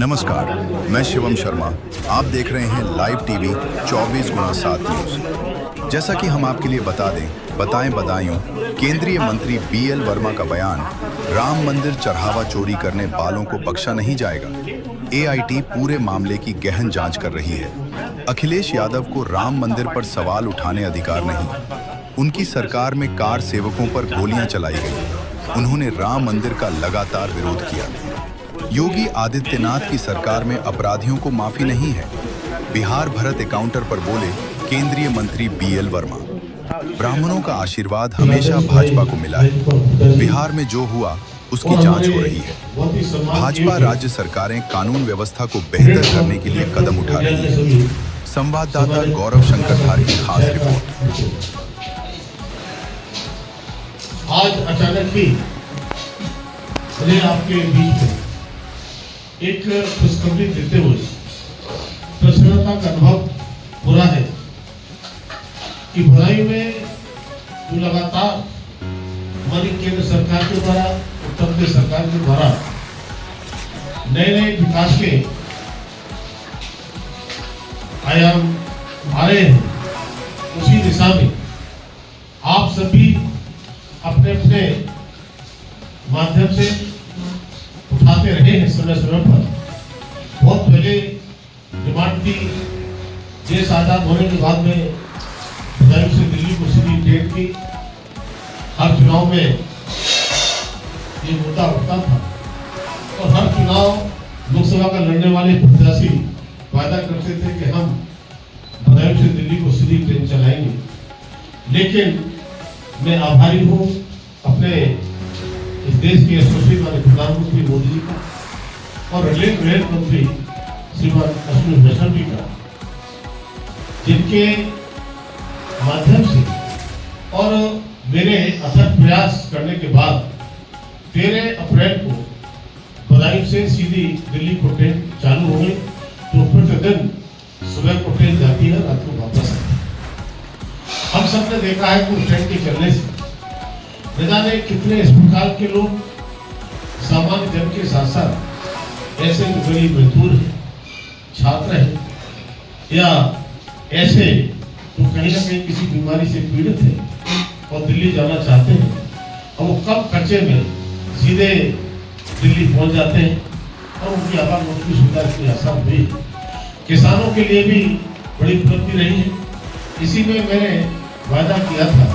नमस्कार, मैं शिवम शर्मा। आप देख रहे हैं लाइव टीवी 24x7 न्यूज। जैसा कि हम आपके लिए बता दें, बताएं बदायूं, केंद्रीय मंत्री BL वर्मा का बयान, राम मंदिर चढ़ावा चोरी करने वालों को बख्शा नहीं जाएगा। AIT पूरे मामले की गहन जांच कर रही है। अखिलेश यादव को राम मंदिर पर सवाल उठाने अधिकार नहीं। उनकी सरकार में कार सेवकों पर गोलियां चलाई गई। उन्होंने राम मंदिर का लगातार विरोध किया। योगी आदित्यनाथ की सरकार में अपराधियों को माफी नहीं है। बिहार भरत एकाउंटर पर बोले केंद्रीय मंत्री BL वर्मा। ब्राह्मणों का आशीर्वाद हमेशा भाजपा को मिला है। बिहार में जो हुआ उसकी जांच हो रही है। भाजपा राज्य सरकारें कानून व्यवस्था को बेहतर करने के लिए कदम उठा रही है। संवाददाता गौरव शंकर धार की खास रिपोर्ट। आज अचानक ही आपके बीच में एक खुशखबरी देते हुए प्रसन्नता का अनुभव हो रहा है कि बदायूं में जो लगातार हमारी केंद्र सरकार के द्वारा, उत्तर प्रदेश सरकार के द्वारा नए नए विकास के आयाम आ रहे हैं, उसी दिशा में आप सभी अपने अपने माध्यम से उठाते रहे हैं। समय समय पर बहुत पहले डिमांड थी, देश आजाद होने के बाद में बदायूं से दिल्ली को सीधी ट्रेन की। हर चुनाव में ये मुद्दा उठता था और हर चुनाव लोकसभा का लड़ने वाले प्रत्याशी वादा करते थे कि हम बदायूं से दिल्ली को सीधी ट्रेन चलाएंगे। लेकिन मैं आभारी हूँ अपने इस देश के यशस्वी माननीय प्रधानमंत्री मोदी जी का और रेल मंत्री श्रीमान अश्विनी वैष्णव जी का, जिनके माध्यम से और मेरे अथक प्रयास करने के बाद 13 अप्रैल को बदायूं से सीधी दिल्ली को ट्रेन चालू हो गई। तो प्रतिदिन सुबह को ट्रेन जाती है, रात को वापस आती है। हम सबने देखा है कि ट्रेन के चलने से न जाने कितने इस प्रकार के लोग सामान्य जन के साथ साथ ऐसे गरीब मजदूर हैं, छात्र हैं या ऐसे जो कहीं ना कहीं किसी बीमारी से पीड़ित हैं और दिल्ली जाना चाहते हैं और वो कम खर्चे में सीधे दिल्ली पहुंच जाते हैं और उनकी आवागमन की सुविधा इतनी आसान हुई। किसानों के लिए भी बड़ी उपलब्धि रही है। इसी में मैंने वादा किया था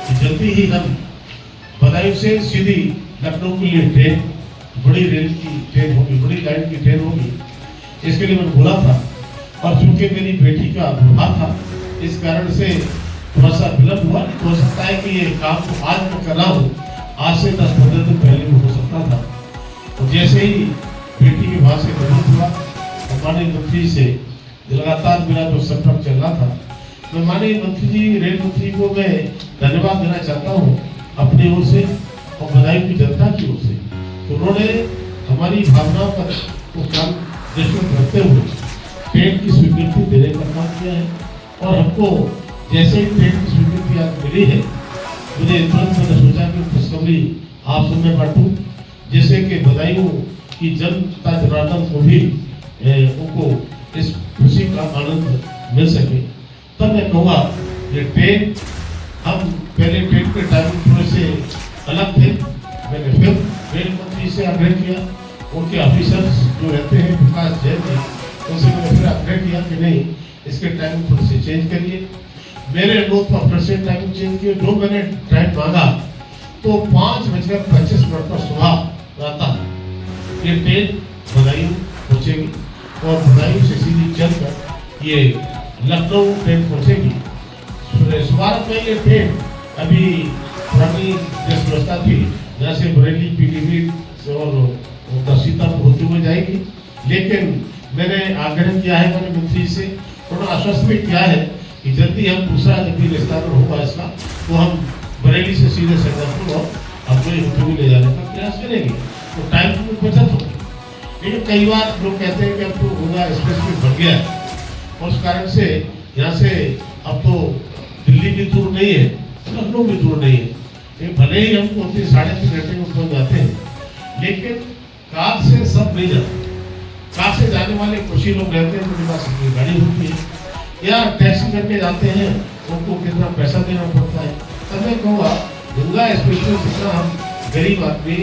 कि जल्दी ही हम बदायूं से सीधी लखनऊ के लिए ट्रेन, बड़ी रेल की ट्रेन होगी, बड़ी लाइन की ट्रेन होगी, इसके लिए मैंने बोला था। और चूंकि मेरी बेटी का विवाह था, इस कारण से थोड़ा सा विलंब हुआ। हो सकता है कि ये काम को आज मैं कर रहा हूँ, आज से 10-15 दिन पहले भी हो सकता था। और जैसे ही बेटी के विवाह से विरोध हुआ, माननीय मंत्री से लगातार मेरा जो संपर्क चल रहा था, मैं माननीय मंत्री जी, रेल मंत्री को मैं धन्यवाद देना चाहता हूँ अपनी ओर से और बदायूं की जनता की ओर से। तो उन्होंने हमारी भावनाओं पर काम दृष्टि रखते हुए ट्रेन की स्वीकृति देने का काम किया है। और हमको जैसे ही ट्रेन की स्वीकृति आज मिली है, मुझे तुरंत मैंने सोचा कि खुशखबरी आप सब में बांटूं, जैसे कि बदायूं की जनता जनार्दन को भी उनको इस खुशी का आनंद मिल सके। तब मैं कहूँगा ये ट्रेन, हम पहले ट्रेन के टाइमिंग थोड़े से अलग थे। मैंने फिर रेल मंत्री से आग्रह किया, उनके ऑफिसर्स जो रहते हैं विकास जैन जी, उनसे मैंने फिर आग्रह किया कि नहीं, इसके टाइमिंग थोड़े से चेंज करिए। मेरे अनुरोध पर फिर से टाइमिंग चेंज किए। जो मैंने टाइम मांगा तो 5:25 पर सुबह प्रातः ये ट्रेन बदायूं पहुँचेगी और बदायूं से सीधी चलकर ये लखनऊ ट्रेन पहुँचेगी। शुरुआत में ये ट्रेन अभी पुरानी जिस व्यवस्था थी, जहाँ से बरेली, पीलीभीत और सीतापुर होते हुए जाएगी। लेकिन मैंने आग्रह किया है मैंने मंत्री से, उन्होंने आश्वस्त भी किया है कि जल्दी हम दूसरा जब भी विस्तार होगा इसका, तो हम बरेली से सीधे सरदारपुर और अपने होते हुए ले जाने का प्रयास करेंगे। तो टाइम की बचत होगी। लेकिन कई बार लोग कहते हैं कि अब तो होगा एक्सप्रेस वे बढ़ गया है और उस कारण से यहाँ से अब तो दिल्ली भी दूर नहीं है, लखनऊ भी दूर नहीं है। भले ही हम 3-3.5 घंटे में पहुंच जाते हैं, लेकिन कार से सब नहीं जाते। कार से जाने वाले कुछ ही लोग रहते हैं, उनके पास अपनी गाड़ी होती है या टैक्सी करके जाते हैं, उनको कितना पैसा देना पड़ता है। तब मैं कहूँगा गंगा एक्सप्रेस जितना हम गरीब आदमी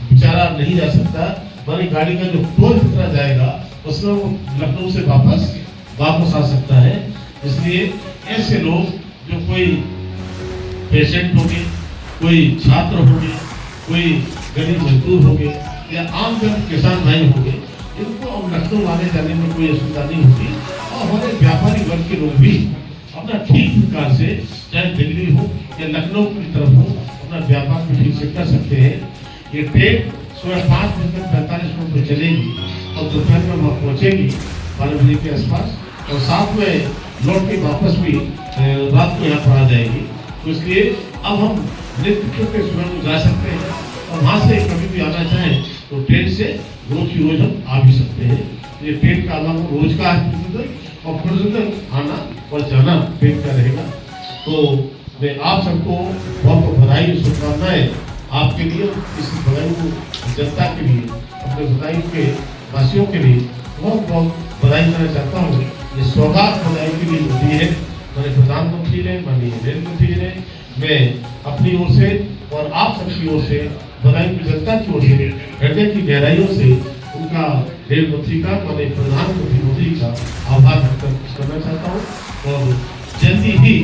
बेचारा नहीं जा सकता, हमारी गाड़ी का जो टोल जितना जाएगा उसमें वो लखनऊ से वापस आ सकता है। इसलिए ऐसे लोग जो कोई पेशेंट होंगे, कोई छात्र होंगे, कोई गरीब मजदूर होंगे या आम जन किसान भाई होंगे, इनको अब लखनऊ आने जाने में कोई असुविधा नहीं होगी। और हमारे व्यापारी वर्ग के लोग भी अपना ठीक प्रकार से, चाहे दिल्ली हो या लखनऊ की तरफ हो, अपना व्यापार को ठीक से कर सकते हैं। ये ट्रेन सुबह 5 बजकर 45 मिनट पर चलेगी और दोपहर में वहाँ पहुँचेगी 12 बजे के आसपास, और साथ में लौट के वापस भी रात को यहाँ पर आ जाएगी। तो इसलिए अब हम नेतृत्व के सुबह जा सकते हैं और वहाँ से कभी भी आना चाहें तो ट्रेन से रोज की रोज हम आ भी सकते हैं। ये ट्रेन का आना रोज का है और प्रतिदिन आना और जाना ट्रेन का रहेगा। तो मैं आप सबको बहुत बहुत बधाई और शुभकामनाएं आपके लिए, इस बदायूं जनता के लिए, अपने बदायूं के वासियों के लिए बहुत बहुत बधाई देना चाहता हूँ। ये सौगात बदायूं के लिए होती है, हमारे प्रधानमंत्री ने, माननीय रेल मंत्री ने, मैं अपनी ओर से और आप सबकी ओर से, बदायूं की जनता की ओर से हृदय की गहराइयों से उनका, रेल मंत्री का, माननीय प्रधानमंत्री मोदी का आभार व्यक्त करना चाहता हूँ। और जल्दी ही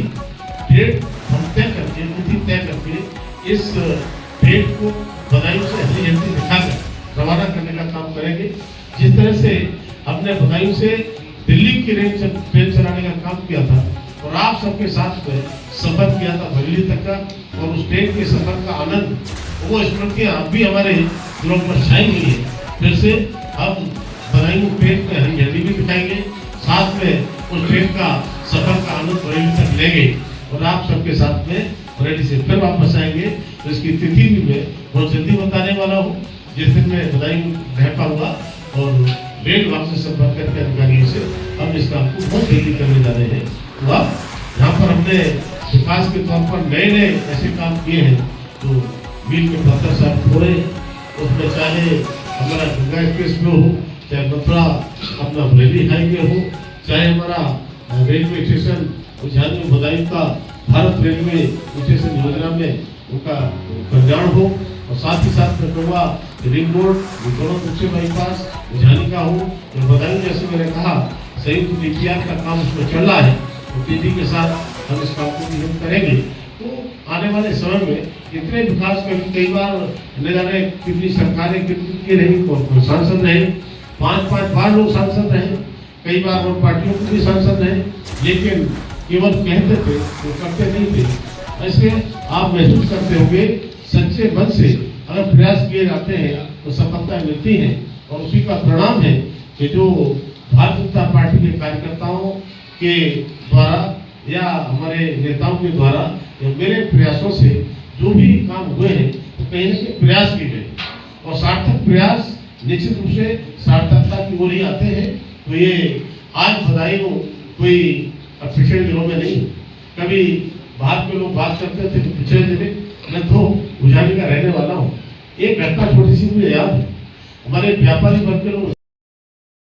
डेट हम तय करके, तिथि तय करके इस डेट को बदायूं से हरी झंडी दिखाकर रवाना करने का काम करेंगे। जिस तरह से हमने बदायूं से दिल्ली की ट्रेन चलाने का काम किया था और आप सबके साथ में सफर किया था बरेली तक का, और उस ट्रेन के सफर का आनंद, वो स्मृतियाँ अब भी हमारे दिलों पर छाई हुई है। फिर से हम बदायूं ट्रेन में हरी झंडी भी दिखाएंगे, साथ में उस ट्रेन का सफर का आनंद बरेली तक लेंगे और आप सबके साथ में बरेली से फिर वापस आएंगे। तो इसकी तिथि भी मैं बहुत जल्दी बताने वाला हूँ, जिस दिन मैं बदायूं रह पाऊंगा, और रेल विभाग से संपर्क करके अधिकारियों से हम इस काम को बहुत जल्दी करने जा रहे हैं। तो अब यहाँ पर हमने विकास के तौर पर नए नए ऐसे काम किए हैं, तो मील के पत्थर साहब थोड़े, उसमें चाहे हमारा गंगा एक्सप्रेस वे हो, चाहे मथुरा अपना बरेली हाईवे हो, चाहे हमारा रेलवे स्टेशन उज्जैन में बदायूं का भारत रेलवे स्टेशन योजना में उनका कल्याण हो, और साथ ही साथ में कहूँगा रिंग रोड, दोनों मुख्य बाईपास उज्जैन का हो, या बदायूं जैसे मैंने कहा संयुक्त डीपीआर का काम उसमें चल रहा है, तो तेजी के साथ हम इस काम को भी हम करेंगे। तो आने वाले समय में इतने विकास कर, कई बार न जाने कितनी सरकारें कितनी रही, कौन सांसद रहे, 5-5 बार लोग सांसद रहे, कई बार और पार्टियों को भी सांसद रहे, लेकिन केवल कहते थे, वो करते नहीं थे। ऐसे आप महसूस करते होंगे सच्चे मन से अगर प्रयास किए जाते हैं तो सफलता मिलती है, और उसी का परिणाम है कि जो भारतीय जनता पार्टी के कार्यकर्ताओं के द्वारा या हमारे नेताओं के द्वारा या मेरे प्रयासों से जो भी काम हुए हैं, तो कहीं न कहीं प्रयास किए गए, और सार्थक प्रयास निश्चित रूप से सार्थकता की ओर ही आते हैं। तो ये आज बदायूं कोई पिछड़े जिलों में नहीं, कभी बाहर के लोग बात करते थे तो पिछड़े जिले, मैं तो उज्जैन का रहने वाला हूँ। एक घटना छोटी सी मुझे याद है, हमारे व्यापारी वर्ग के लोग